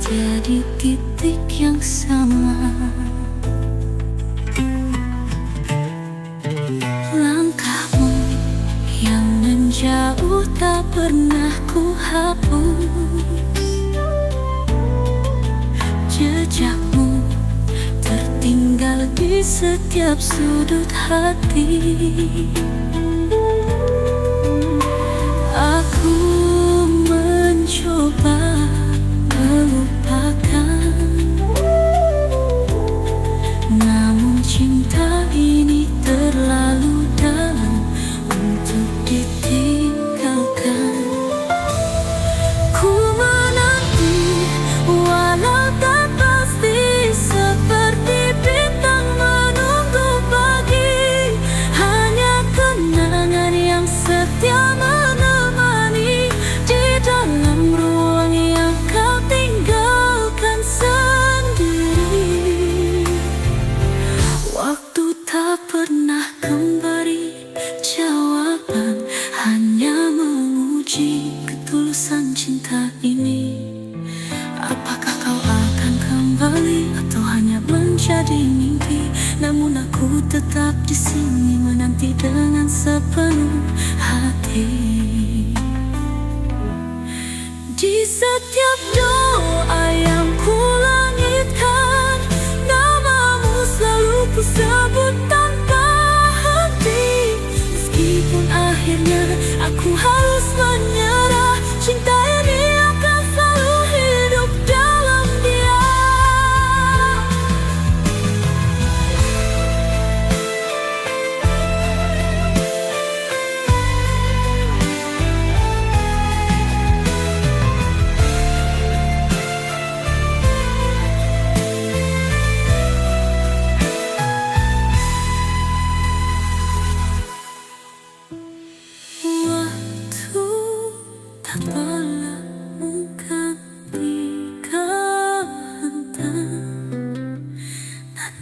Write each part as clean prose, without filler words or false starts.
jadi titik yang sama. Langkahmu yang menjauh tak pernah ku hapus. Jejakmu tertinggal di setiap sudut hati. Aku mencoba melupakan, namun cinta ini terlalu dalam untuk ditinggalkan. Ku menanti walau tak pasti, seperti bintang menunggu pagi. Hanya kenangan yang setia menemani di dalam ruang yang kau tinggalkan sendiri. Waktu tak pernah memberi jawaban, hanya menguji ketulusan cinta ini. Apakah kau akan kembali atau hanya menjadi mimpi? Namun aku tetap di sini menanti dengan sepenuh hati. Di setiap doa yang ku langitkan, namamu selalu ku sebut tanpa henti. Meskipun akhirnya aku harus menyerah, cinta ini akan selalu hidup dalam dia. Waktu tak pernah menggantikan, dan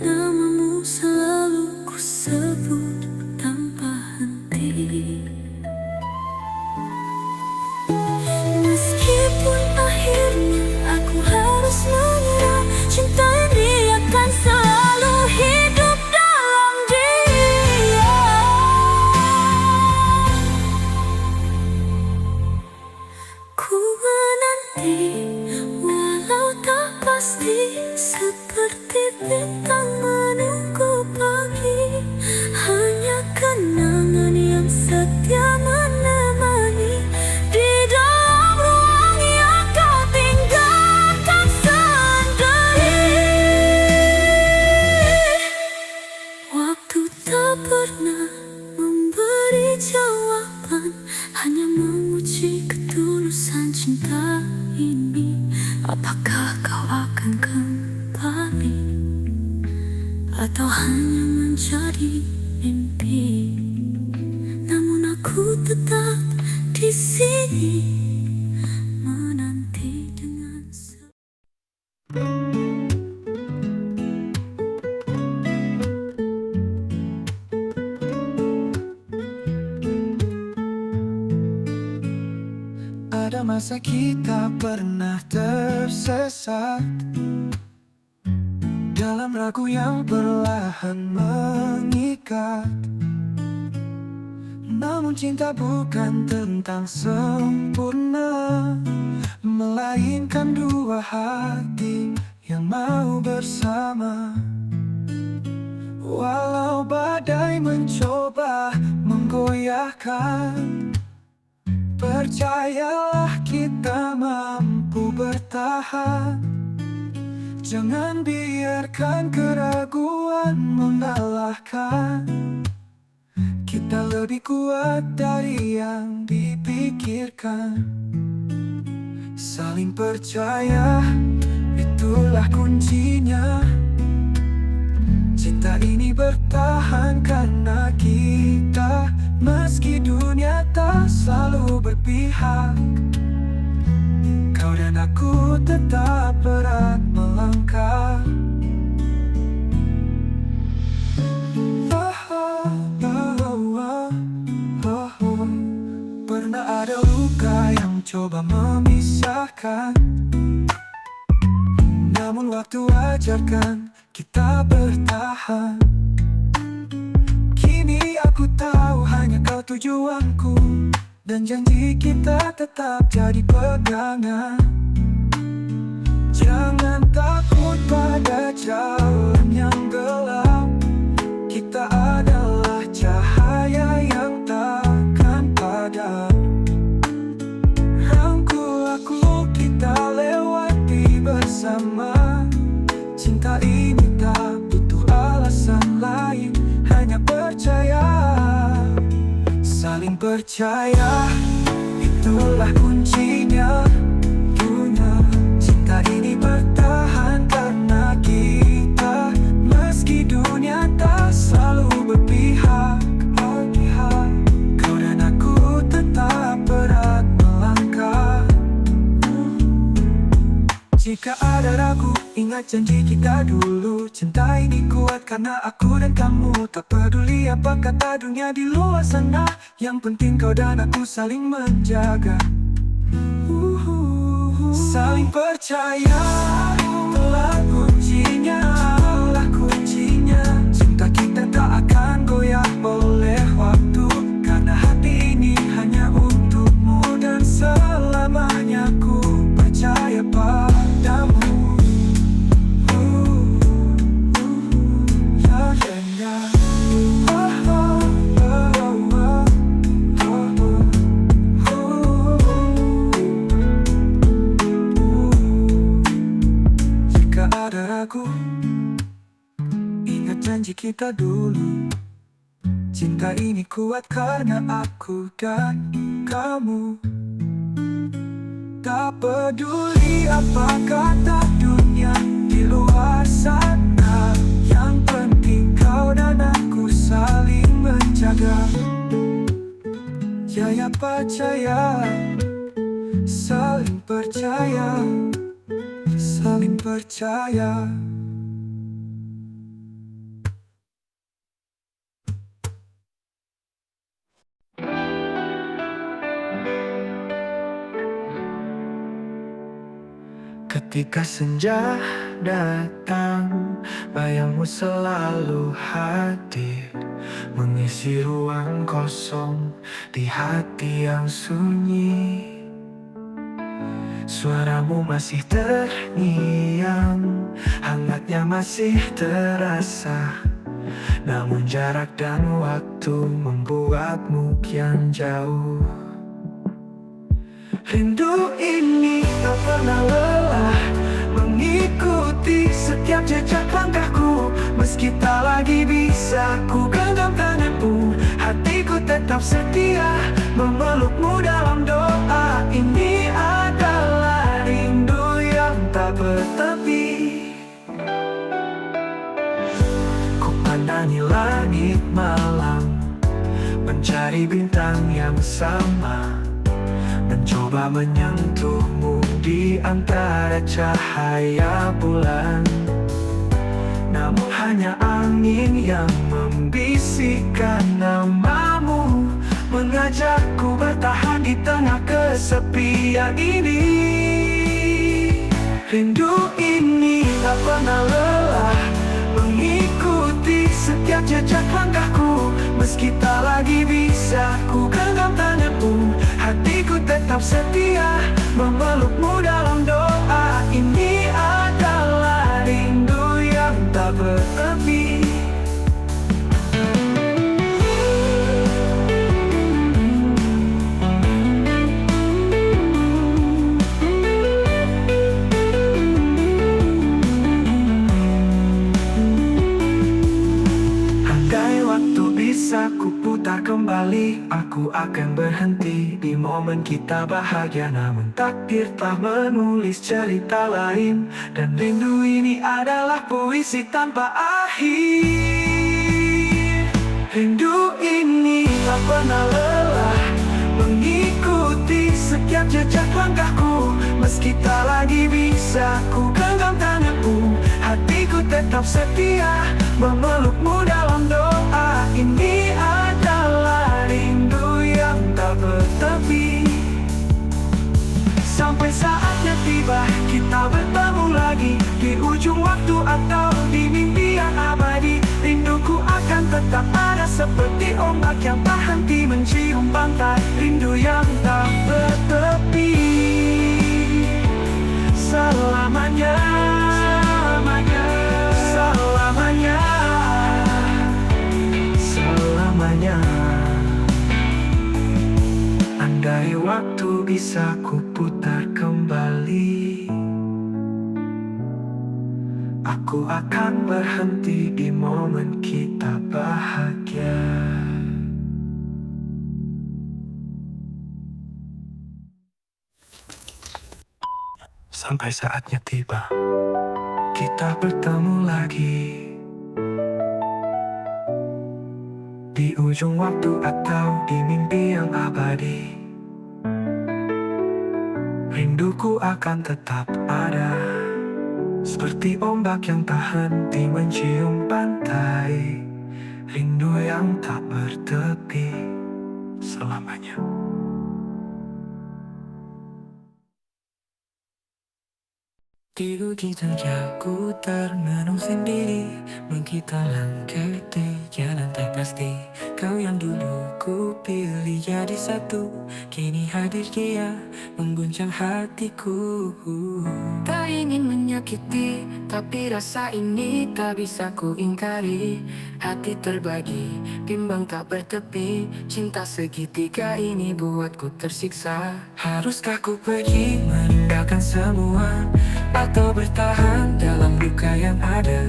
namamu selalu ku sebut tanpa henti. Meskipun akhirnya aku harus menyerah, cinta ini akan selalu hidup dalam dia. Ku menanti walau tak pasti, seperti bintang menunggu pagi. Hanya kenangan yang setia menemani di dalam ruang yang kau tinggalkan sendiri. Waktu tak pernah memberi jawaban, hanya menguji ketulusan cinta ini. Apakah kau akan kembali atau hanya menjadi mimpi? Namun aku tetap di sini menanti dengan Ada masa kita pernah tersesat dalam ragu yang perlahan mengikat. Namun cinta bukan tentang sempurna, melainkan dua hati yang mau bersama. Walau badai mencoba menggoyahkan, percayalah kita mampu bertahan. Jangan biarkan keraguan mengalahkan. Kita lebih kuat dari yang dipikirkan. Saling percaya, itulah kuncinya. Cinta ini bertahan karena kita, meski dunia tak selalu berpihak. Kau dan aku tetap berat melangkah. Pernah ada luka yang coba memisahkan, Waktu ajarkan kita bertahan. Kini aku tahu hanya kau tujuanku, dan janji kita tetap jadi pegangan. Jangan takut pada jalan yang gelap. Kita adalah cahaya yang takkan padam. Rangkul aku, kita lewati bersama. Cinta ini tak butuh alasan lain, hanya percaya. Saling percaya, itulah kuncinya. Cinta ini bertahan karena kita, meski dunia tak selalu berpihak. Kau dan aku tetap berat melangkah. Jika ada ragu, ingat janji kita dulu. Cinta ini kuat karena aku dan kamu. Tak peduli apa kata dunia di luar sana, yang penting kau dan aku saling menjaga. Saling percaya, itulah kuncinya, itulah kuncinya. Cinta kita tak akan goyah oleh waktu, karena hati ini hanya untukmu, dan selamanya ku percaya padamu. Ya, ya, ya. Ada ragu, ingat janji kita dulu. Cinta ini kuat karena aku dan kamu. Tak peduli apa kata dunia di luar sana, yang penting kau dan aku saling menjaga. Jaya percaya, saling percaya, saling percaya. Ketika senja datang, bayangmu selalu hadir, mengisi ruang kosong di hati yang sunyi. Suaramu masih terngiang, hangatnya masih terasa. Namun jarak dan waktu membuatmu kian jauh. Rindu ini tak pernah lelah, mengikuti setiap jejak langkahku. Meski tak lagi bisa ku genggam tanganmu, hatiku tetap setia memelukmu dalam doa. Ini adalah rindu yang tak bertepi. Ku pandangi langit malam, mencari bintang yang sama, mencoba menyentuhmu di antara cahaya bulan. Namun hanya angin yang membisikkan namamu, mengajakku bertahan di tengah kesepian ini. Rindu ini tak pernah lelah, mengikuti setiap jejak langkahku. Meski tak lagi bisa ku genggam tanganmu, hatiku tetap setia memelukmu dalam doa. Ini adalah rindu yang tak bertepi. Bisa ku putar kembali, aku akan berhenti di momen kita bahagia. Namun takdir telah menulis cerita lain, dan rindu ini adalah puisi tanpa akhir. Rindu ini tak pernah lelah, mengikuti setiap jejak langkahku. Meski tak lagi bisa ku genggam tanganmu, hatiku tetap setia memelukmu dalam doa. Ini adalah rindu yang tak bertepi. Sampai saatnya tiba tiba, kita bertemu lagi di ujung waktu atau di mimpi yang abadi. Rinduku akan tetap ada seperti ombak yang tak henti mencium pantai. Rindu yang tak bertepi selamanya, selamanya, selamanya. Andai waktu bisa ku putar kembali, aku akan berhenti di momen kita bahagia. Sampai saatnya tiba, kita bertemu lagi di ujung waktu atau di mimpi yang abadi. Rinduku akan tetap ada seperti ombak yang tak henti mencium pantai. Rindu yang tak bertepi selamanya. Di bukit aku termenung sendiri, mengkita langkah di jalan tak pasti. Kau yang dulu ku pilih jadi satu, kini hadir dia mengguncang hatiku. Tak ingin menyakiti, tapi rasa ini tak bisa ku ingkari. Hati terbagi, bimbang tak bertepi. Cinta segitiga ini buatku tersiksa. Haruskah ku pergi meninggalkan semua, atau bertahan dalam luka yang ada?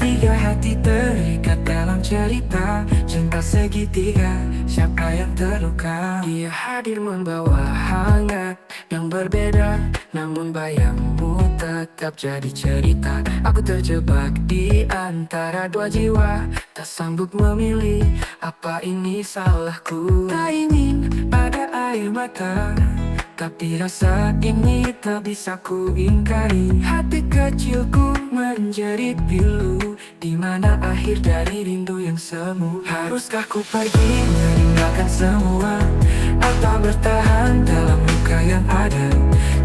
Tiga hati terikat dalam cerita cinta segitiga, siapa yang terluka? Dia hadir membawa hangat yang berbeda, namun bayangmu tetap jadi cerita. Aku terjebak di antara dua jiwa, tak sanggup memilih, apa ini salahku? Tak ingin ada air mata, tapi rasa ini tak bisa ku ingkari. Hati kecilku menjerit pilu, di mana akhir dari rindu yang semu? Haruskah ku pergi meninggalkan semua, atau bertahan dalam luka yang ada?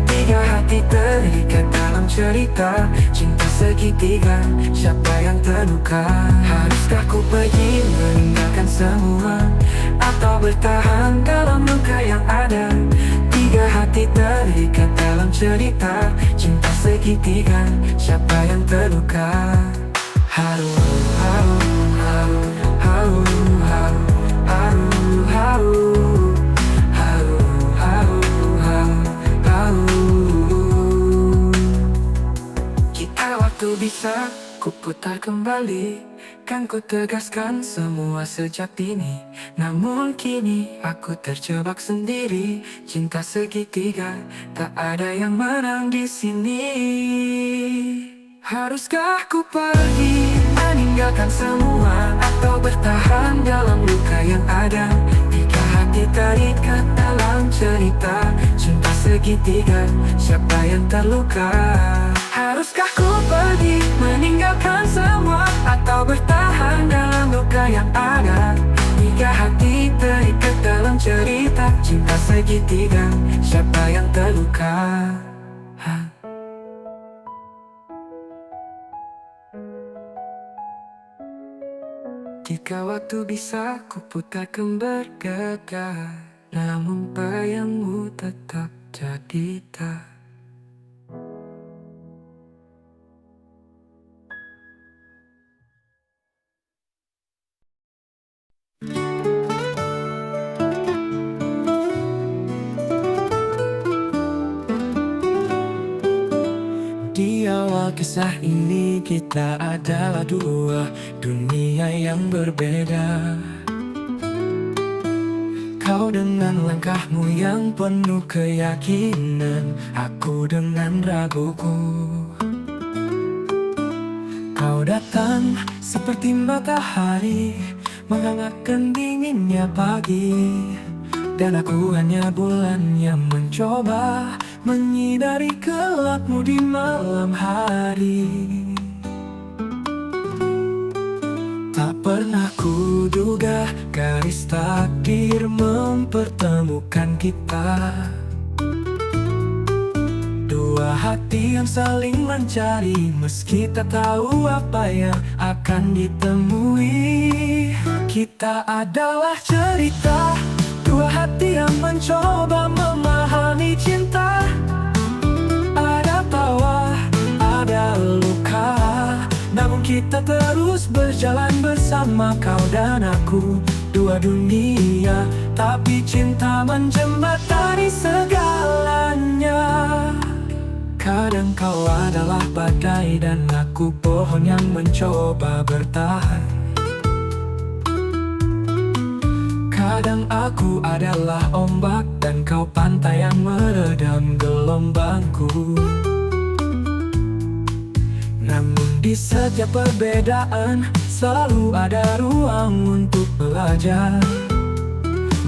Tiga hati terikat dalam cerita cinta segitiga, siapa yang terluka? Haruskah ku pergi meninggalkan semua, atau bertahan dalam luka yang ada? Tiga hati terikat dalam cerita cinta segitiga, siapa yang terluka? Haru, haru, haru, haru, haru, haru, haru, haru, haru, haru, haru. Jika waktu bisa ku putar kembali, kan ku tegaskan semua sejak dini. Namun kini aku terjebak sendiri. Cinta segitiga, tak ada yang menang di sini. Haruskah ku pergi meninggalkan semua, atau bertahan dalam luka yang ada? Tiga hati terikat dalam cerita cinta segitiga, siapa yang terluka? Haruskah ku pergi meninggalkan semua, atau bertahan dalam luka yang ada? Tiga hati terikat dalam cerita cinta segitiga, siapa yang terluka? Jika waktu bisa ku putar kembali gagal, namun bayangmu tetap jadi tak. Di awal kisah ini kita adalah dua dunia yang berbeda. Kau dengan langkahmu yang penuh keyakinan, aku dengan raguku. Kau datang seperti matahari, menghangatkan dinginnya pagi. Dan aku hanya bulan yang mencoba menyinari gelapmu di malam hari. Tak pernah kuduga garis takdir mempertemukan kita. Dua hati yang saling mencari, meski tak tahu apa yang akan ditemui. Kita adalah cerita dua hati yang mencoba memahami cinta. Ada tawa, ada luka, namun kita terus berjalan bersama kau dan aku. Dua dunia, tapi cinta menjembatani segalanya. Kadang kau adalah badai dan aku pohon yang mencoba bertahan. Kadang aku adalah ombak dan kau pantai yang meredam gelombangku. Namun di setiap perbedaan selalu ada ruang untuk belajar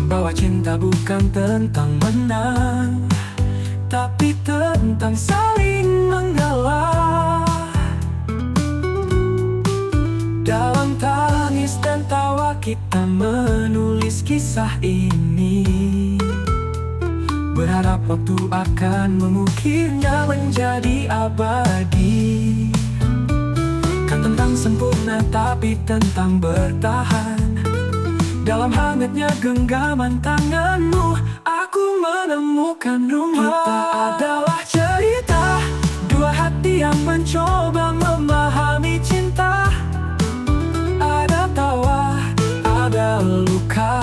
bahwa cinta bukan tentang menang, tapi tentang saling mengalah. Dalam tangis dan tawa kita menulis kisah ini, berharap waktu akan mengukirnya menjadi abadi. Kan tentang sempurna tapi tentang bertahan. Dalam hangatnya genggaman tanganmu, aku menemukan rumah. Kita adalah cerita dua hati yang mencoba memahami cinta. Ada tawa, ada luka,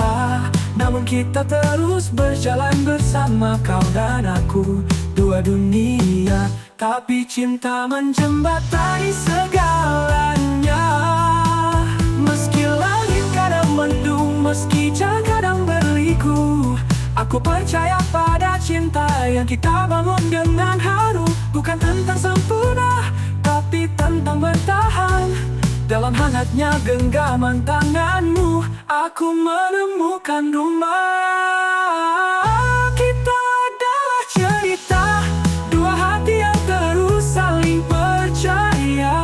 namun kita terus berjalan bersama kau dan aku. Dua dunia, tapi cinta menjembatani segalanya. Meski langit kadang mendung, meski jalan kadang berliku, aku percaya pada cinta yang kita bangun dengan haru. Bukan tentang sempurna, tapi tentang bertahan. Dalam hangatnya genggaman tanganmu, aku menemukan rumah. Kita adalah cerita dua hati yang terus saling percaya.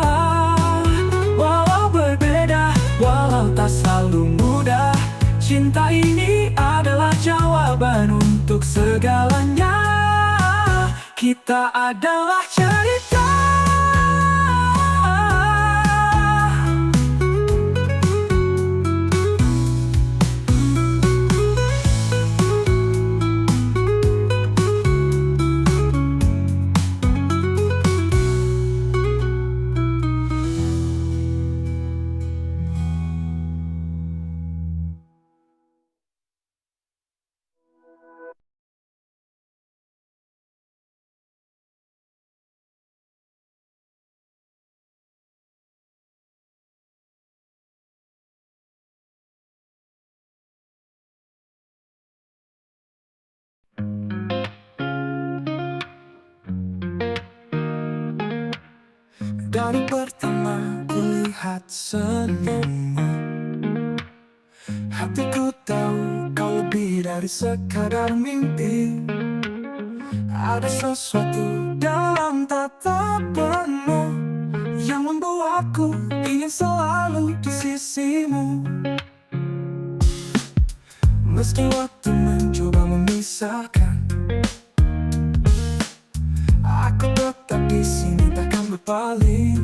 Walau berbeda, walau tak selalu mudah, cinta ini adalah jawaban untuk segalanya. Kita adalah cerita. Dari pertama kulihat senyummu, hatiku tahu kau lebih dari sekadar mimpi. Ada sesuatu dalam tatapanmu yang membuatku ingin selalu di sisimu. Meski waktu mencoba memisahkan, aku tetap di sini takkan berpaling.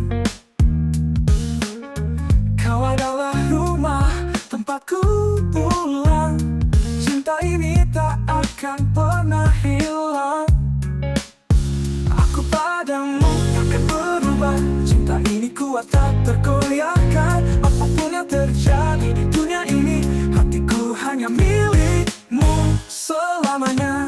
Kau adalah rumah tempatku pulang. Cinta ini tak akan pernah hilang. Aku padamu takkan berubah. Cinta ini kuat tak tergoyahkan. Apapun yang terjadi di dunia ini, hatiku hanya milikmu selamanya.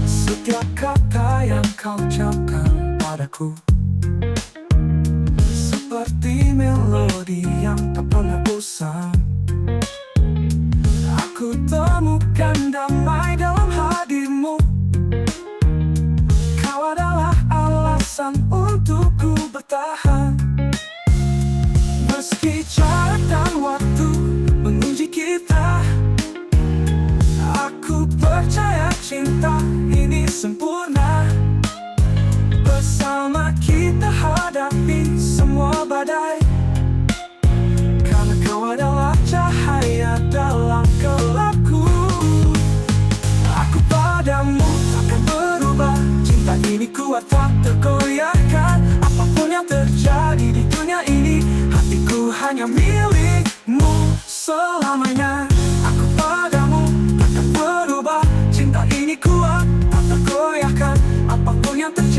Setiap kata yang kau ucapkan padaku seperti melodi yang tak pernah bosan. Aku temukan damai dalam hadirmu. Kau adalah alasan untukku bertahan. Meski jarak dan waktu menguji kita, aku percaya cinta ini sempurna. Bersama kita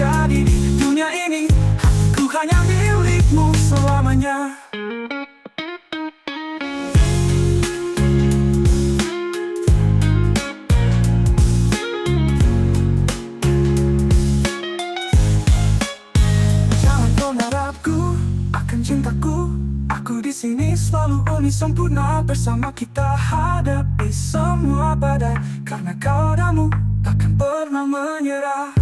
terjadi di dunia ini. Hatiku hanya milikmu selamanya. Jangan pernah ragu akan cintaku. Aku di sini selalu unik sempurna. Bersama kita hadapi semua badai. Karena kau padamu takkan pernah menyerah.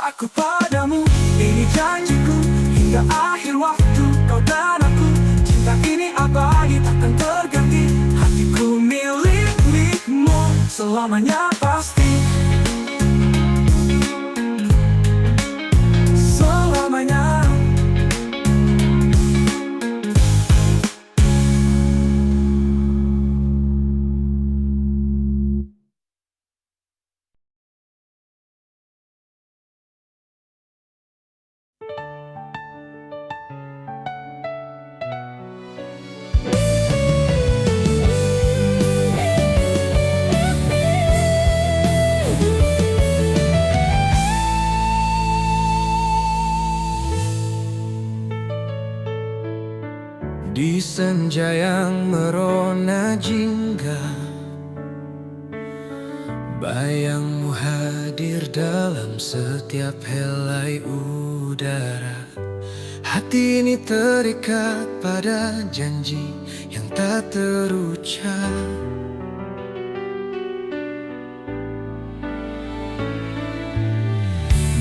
Aku padamu, ini janjiku. Hingga akhir waktu kau dan aku. Cinta ini abadi takkan terganti. Hatiku milikmu selamanya pasti. Selamanya. Di senja yang merona jingga, bayangmu hadir dalam setiap helai udara. Hati ini terikat pada janji yang tak terucap.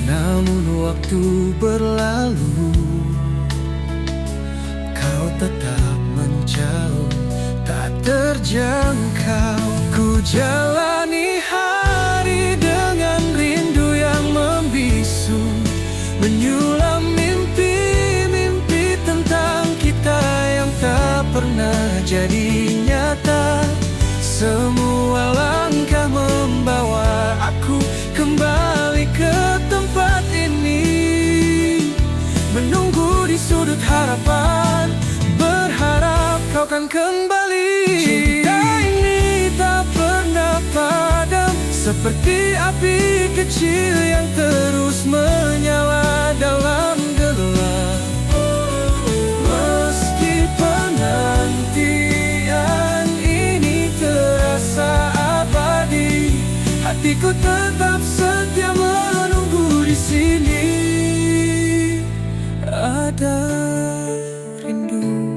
Namun waktu berlalu, kau tetap menjauh, tak terjangkau. Ku jalani hari dengan rindu yang membisu, menyulam mimpi-mimpi tentang kita yang tak pernah jadi nyata. Semua langkah membawa aku kembali ke tempat ini, menunggu di sudut harapan, berharap kau kan kembali. Cinta ini tak pernah padam, seperti api kecil yang terus menyala dalam gelap. Meski penantian ini terasa abadi, hatiku tetap setia menunggu di sini. Ada rindu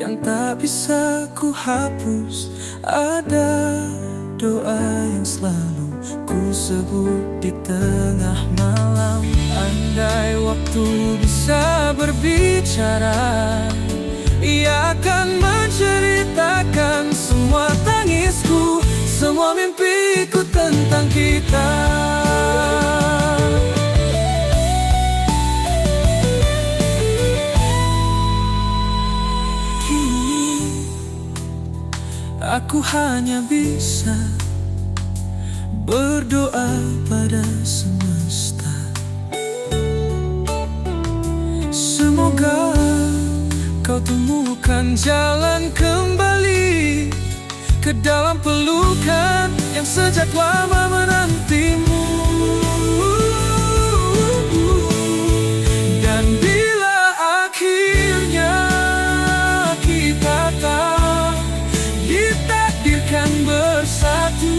yang tak bisa ku hapus, ada doa yang selalu ku sebut di tengah malam. Andai waktu bisa berbicara, ia akan menceritakan semua tangisku, semua mimpiku tentang kita. Aku hanya bisa berdoa pada semesta. Semoga kau temukan jalan kembali ke dalam pelukan yang sejak lama menantimu. Dan bila akhirnya kita tak ditakdirkan bersatu,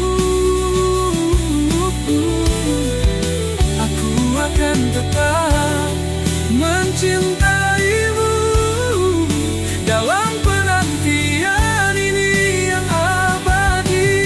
aku akan tetap mencintaimu dalam penantian ini yang abadi.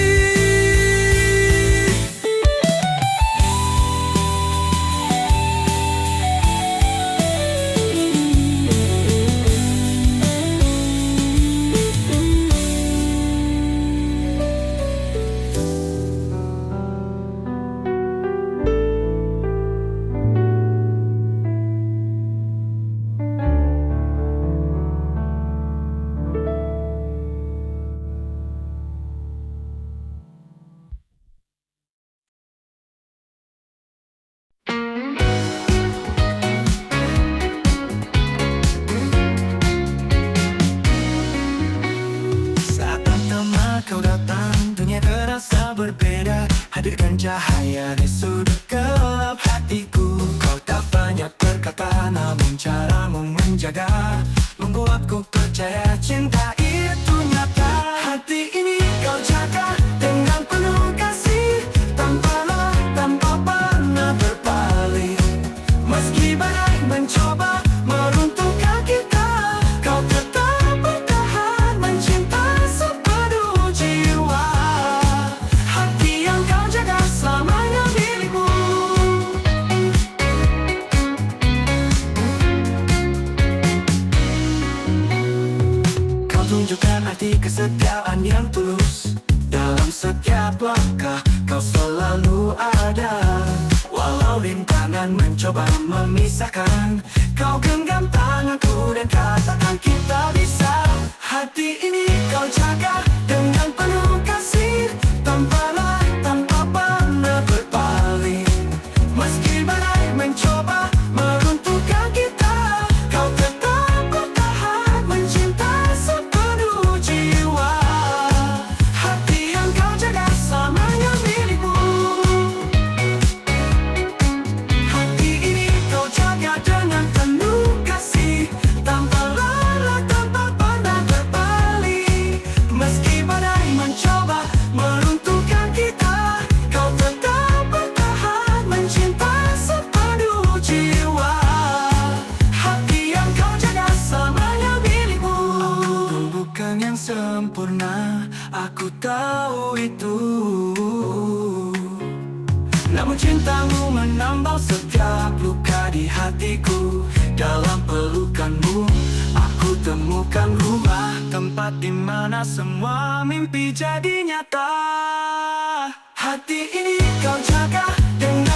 Kau datang, dunia terasa berbeda. Hadirkan cahaya di sudut gelap. dalam hatiku. Kau tak banyak berkata, namun caramu menjaga membuatku percaya cinta itu nyata. Hati ini kau jaga dengan penuh kasih, tanpa lelah, tanpa pernah berpaling. Meski badai mencoba meruntuhkan kita, kau tetap bertahan mencinta sepenuh jiwa. Hati yang kau jaga selamanya milikmu. Kau tunjukkan arti kesetiaan yang tulus. Dalam setiap langkah kau selalu ada. Walau rintangan mencoba memisahkan, kau genggam tanganku dan katakan kita bisa. Hati ini kau jaga dengan penuh kasih, tanpa lelah, tanpa pernah berpaling. Meski badai mencoba meruntuhkan kita, kau tetap bertahan mencinta sepenuh jiwa. Hati yang kau jaga selamanya milikmu. Hati ini kau jaga dengan penuh kasih, tanpa lelah, tanpa pernah berpaling. Meski badai mencoba meruntuhkan kita, kau tetap bertahan mencinta sepenuh jiwa. Hati yang kau jaga selamanya milikmu. Aku bukan yang sempurna, aku tahu itu. Namun cintamu menambal setiap luka di hatiku. Dalam pelukanmu aku temukan rumah, tempat di mana semua mimpi jadi nyata. Hati ini kau jaga dengan